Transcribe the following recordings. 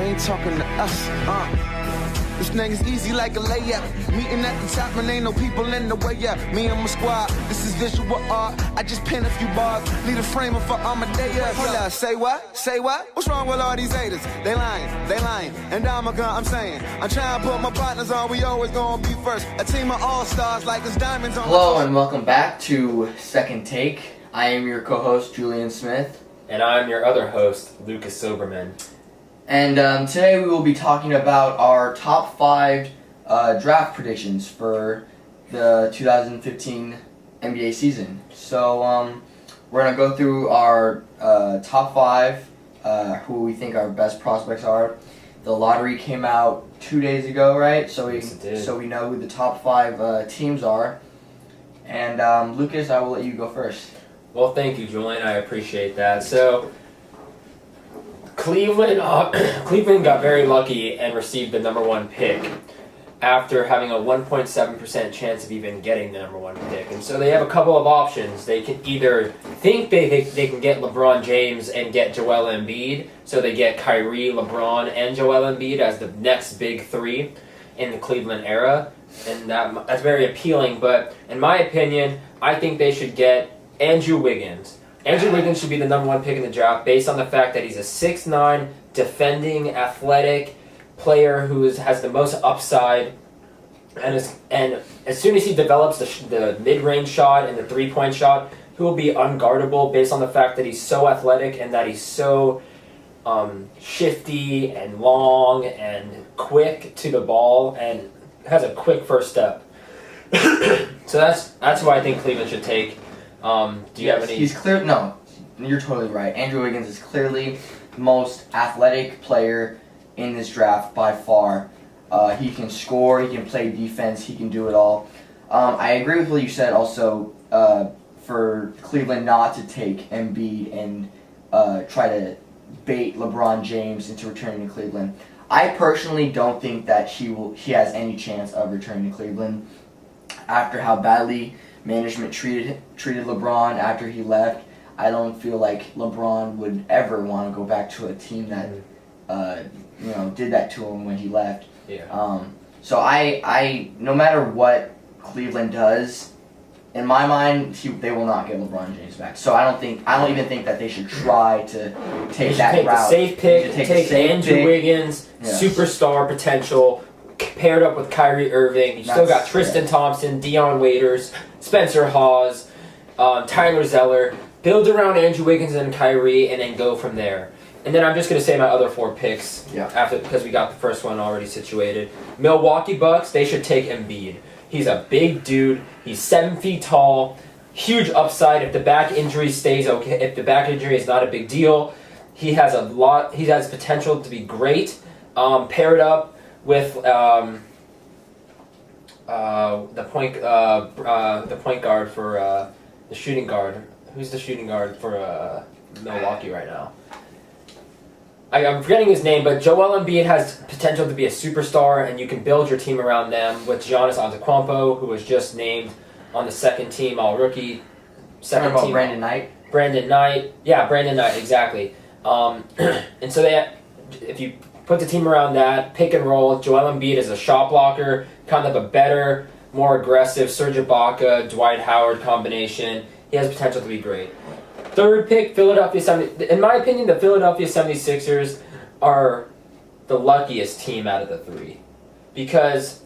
ain't talking to us. This nigga's easy like a layup. Meeting at the top, man, ain't no people in the way up. Me and my squad, this is visual art. I just pen a few bars, leave a framer for Amadeus. Hold up, say what? Say what? What's wrong with all these haters? They lying. And I'm saying, I'm trying to put my partners on, we always gonna be first. A team of all-stars like it's diamonds on. Hello and welcome back to Second Take. I am your co-host, Julian Smith. And I'm your other host, Lucas Silberman. And today we will be talking about our top 5 draft predictions for the 2015 NBA season. So we're going to go through our top 5, who we think our best prospects are. The lottery came out 2 days ago, right? So we know who the top 5 teams are. And Lucas, I will let you go first. Well, thank you, Julian. I appreciate that. So, Cleveland got very lucky and received the number 1 pick after having a 1.7% chance of even getting the number 1 pick. And so they have a couple of options. They can either think they can get LeBron James and get Joel Embiid, so they get Kyrie, LeBron, and Joel Embiid as the next big 3 in the Cleveland era. And that's very appealing, but in my opinion, I think they should get Andrew Wiggins. Andrew Wiggins should be the number 1 pick in the draft based on the fact that he's a 6'9", defending, athletic player who has the most upside. And as soon as he develops the mid-range shot and the three-point shot, he will be unguardable based on the fact that he's so athletic and that he's so shifty and long and quick to the ball and has a quick first step. So that's who I think Cleveland should take. Do you have any? He's clear. No, you're totally right. Andrew Wiggins is clearly the most athletic player in this draft by far. He can score, he can play defense, he can do it all. I agree with what you said also for Cleveland not to take Embiid and try to bait LeBron James into returning to Cleveland. I personally don't think that he has any chance of returning to Cleveland after how badly management treated LeBron after he left. I don't feel like LeBron would ever want to go back to a team that did that to him when he left. Yeah. So I no matter what Cleveland does, in my mind, they will not get LeBron James back. So I don't even think that they should try to take that route. The safe pick. Take Andrew Wiggins, yes. Superstar potential, paired up with Kyrie Irving. You still got Tristan Thompson, Dion Waiters, Spencer Hawes, Tyler Zeller. Build around Andrew Wiggins and Kyrie, and then go from there. And then I'm just going to say my other 4 picks because we got the first one already situated. Milwaukee Bucks, they should take Embiid. He's a big dude. He's 7 feet tall. Huge upside. If the back injury stays okay, if the back injury is not a big deal, he has potential to be great. Paired up with the point guard for the shooting guard. Who's the shooting guard for Milwaukee right now? I'm forgetting his name, but Joel Embiid has potential to be a superstar, and you can build your team around them with Giannis Antetokounmpo, who was just named on the second team All-Rookie. Brandon Knight? Brandon Knight. Yeah, Brandon Knight, exactly. And so if you put the team around that, pick and roll, Joel Embiid is a shot blocker, kind of a better, more aggressive Serge Ibaka, Dwight Howard combination. He has potential to be great. 3rd pick, Philadelphia 76ers. In my opinion, the Philadelphia 76ers are the luckiest team out of the 3. Because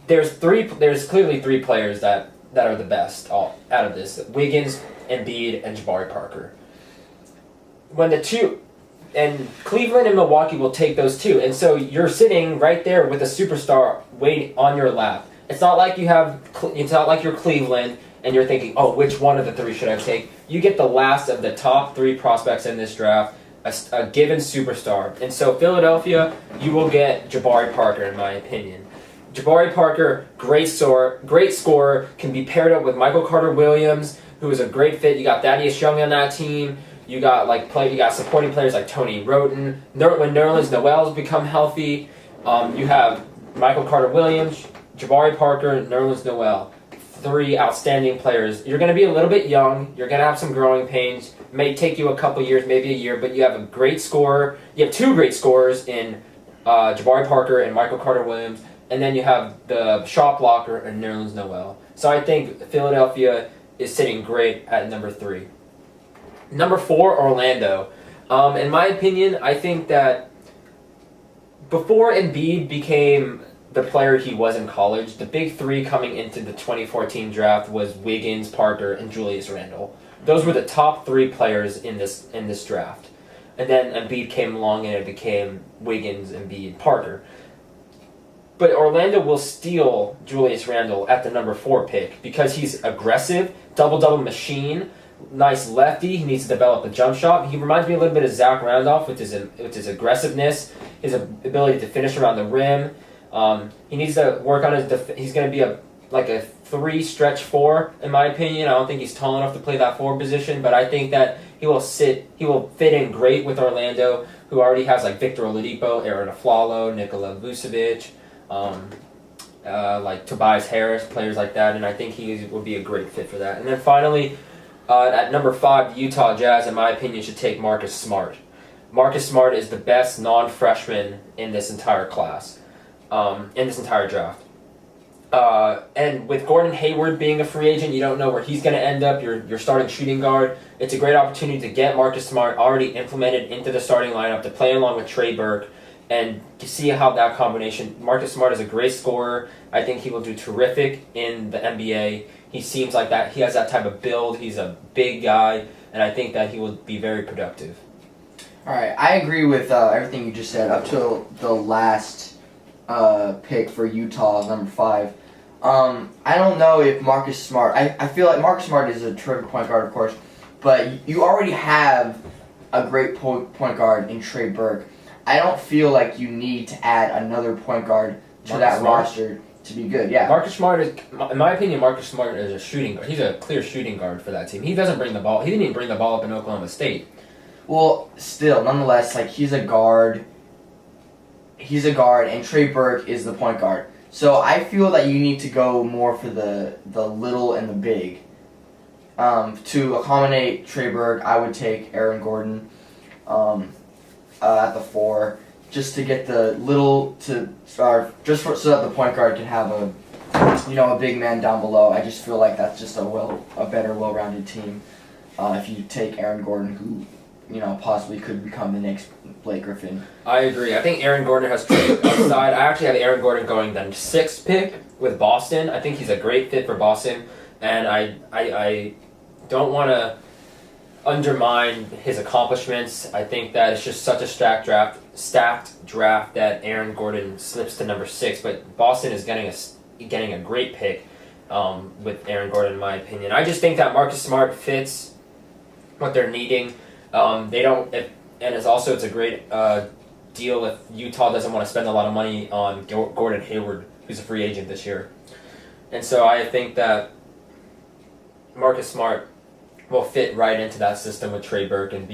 there's clearly 3 players that are the best out of this. Wiggins, Embiid, and Jabari Parker. And Cleveland and Milwaukee will take those 2. And so you're sitting right there with a superstar waiting on your lap. It's not like you're Cleveland and you're thinking, oh, which one of the 3 should I take? You get the last of the top 3 prospects in this draft, a given superstar. And so Philadelphia, you will get Jabari Parker, in my opinion. Jabari Parker, great scorer, can be paired up with Michael Carter-Williams, who is a great fit. You got Thaddeus Young on that team. You got supporting players like Tony Wroten. When Nerlens Noel's become healthy, you have Michael Carter-Williams, Jabari Parker, Nerlens Noel. 3 outstanding players. You're going to be a little bit young. You're going to have some growing pains. It may take you a couple years, maybe a year, but you have a great scorer. You have two great scorers in Jabari Parker and Michael Carter-Williams, and then you have the shot blocker and Nerlens Noel. So I think Philadelphia is sitting great at number 3. Number 4, Orlando. In my opinion, I think that before Embiid became the player he was in college, the big 3 coming into the 2014 draft was Wiggins, Parker, and Julius Randle. Those were the top 3 players in this draft. And then Embiid came along and it became Wiggins, Embiid, Parker. But Orlando will steal Julius Randle at the number 4 pick because he's aggressive, double-double machine, nice lefty. He needs to develop a jump shot. He reminds me a little bit of Zach Randolph with his aggressiveness, his ability to finish around the rim. He needs to work on his he's going to be a 3 stretch 4 in my opinion. I don't think he's tall enough to play that 4 position, but I think that he will fit in great with Orlando, who already has like Victor Oladipo, Aaron Aflalo, Nikola Vucevic, like Tobias Harris, players like that, and I think he would be a great fit for that. And then finally, at number 5, the Utah Jazz, in my opinion, should take Marcus Smart. Marcus Smart is the best non-freshman in this entire class, in this entire draft. And with Gordon Hayward being a free agent, you don't know where he's going to end up. You're starting shooting guard. It's a great opportunity to get Marcus Smart already implemented into the starting lineup, to play along with Trey Burke, and to see how that combination. Marcus Smart is a great scorer. I think he will do terrific in the NBA. He seems like that. He has that type of build. He's a big guy, and I think that he will be very productive. All right, I agree with everything you just said up to the last pick for Utah, number 5. I don't know if Marcus Smart. I feel like Marcus Smart is a terrific point guard, of course, but you already have a great point guard in Trey Burke. I don't feel like you need to add another point guard to that roster to be good. Yeah, Marcus Smart is, in my opinion, Marcus Smart is a shooting guard. He's a clear shooting guard for that team. He doesn't bring the ball. He didn't even bring the ball up in Oklahoma State. Well, still, nonetheless, like he's a guard. He's a guard, and Trey Burke is the point guard. So I feel that you need to go more for the little and the big. To accommodate Trey Burke, I would take Aaron Gordon at the 4, just to get the little so that the point guard can have a big man down below. I just feel like that's just a better, well-rounded team. If you take Aaron Gordon, who possibly could become the next Blake Griffin. I agree. I think Aaron Gordon has trade upside. I actually have Aaron Gordon going then 6th pick with Boston. I think he's a great fit for Boston, and I don't want to undermine his accomplishments. I think that it's just such a stacked draft that Aaron Gordon slips to number 6, but Boston is getting a great pick with Aaron Gordon, in my opinion. I just think that Marcus Smart fits what they're needing. It's a great deal if Utah doesn't want to spend a lot of money on Gordon Hayward, who's a free agent this year. And so I think that Marcus Smart will fit right into that system with Trey Burke and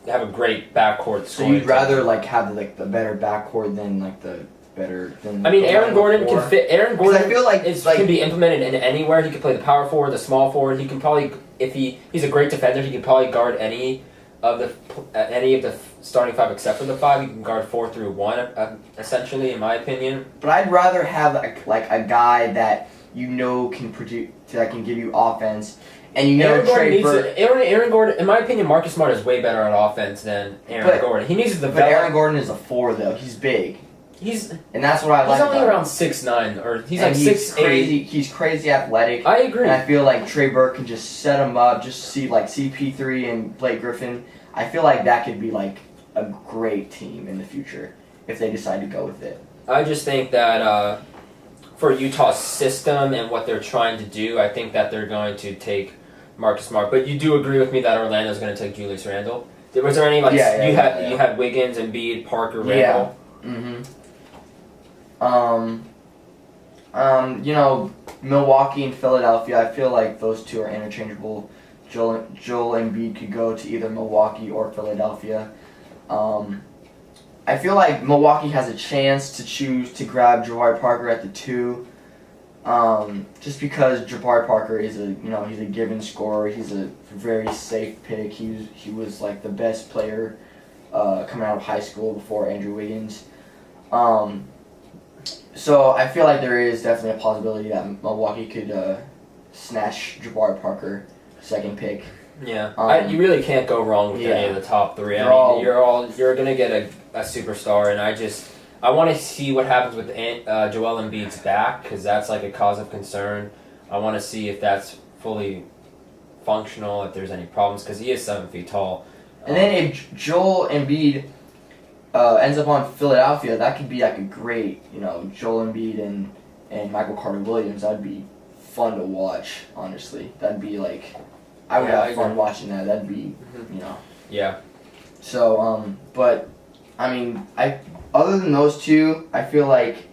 have a great backcourt. So you'd rather have the better backcourt than the better than. I mean, Aaron Gordon can fit. Aaron Gordon I feel can be implemented in anywhere. He can play the power forward, the small forward. He can probably, if he's a great defender, he can probably guard any of the starting 5 except for the 5. He can guard 4 through 1, essentially, in my opinion. But I'd rather have a guy that can produce, that can give you offense. And Trey Burke. Aaron Gordon, in my opinion, Marcus Smart is way better at offense than Aaron Gordon. He needs to develop. But Aaron Gordon is a 4, though. He's big. And that's what I like. He's only around 6'9", or he's 6'8". He's crazy athletic. I agree. And I feel like Trey Burke can just set him up. Just see CP3 and Blake Griffin. I feel like that could be a great team in the future if they decide to go with it. I just think that for Utah's system and what they're trying to do, I think that they're going to take Marcus Smart. But you do agree with me that Orlando's going to take Julius Randle? Was there any you had Wiggins, Embiid, Parker, Randle? Yeah. Mm-hmm. Milwaukee and Philadelphia, I feel like those two are interchangeable. Joel Embiid could go to either Milwaukee or Philadelphia. I feel like Milwaukee has a chance to choose to grab Jabari Parker at the 2. Just because Jabari Parker is he's a given scorer. He's a very safe pick. He was like the best player coming out of high school before Andrew Wiggins. So I feel like there is definitely a possibility that Milwaukee could snatch Jabari Parker, second pick. Yeah, you really can't go wrong with any of the top three. You're gonna get a superstar, and I want to see what happens with Joel Embiid's back, because that's like a cause of concern. I want to see if that's fully functional, if there's any problems, because he is 7 feet tall. And then if Joel Embiid ends up on Philadelphia, that could be like a great, Joel Embiid and Michael Carter Williams. That'd be fun to watch, honestly. That'd be like, I would have fun watching that. That'd be, Yeah. So, but, I mean, other than those two, I feel like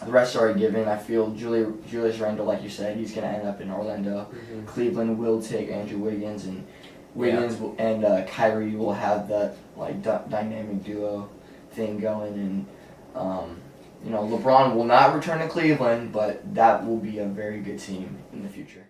the rest are already given. I feel Julius Randle, like you said, he's going to end up in Orlando. Mm-hmm. Cleveland will take Andrew Wiggins, and and Kyrie will have that like dynamic duo thing going. And, LeBron will not return to Cleveland, but that will be a very good team in the future.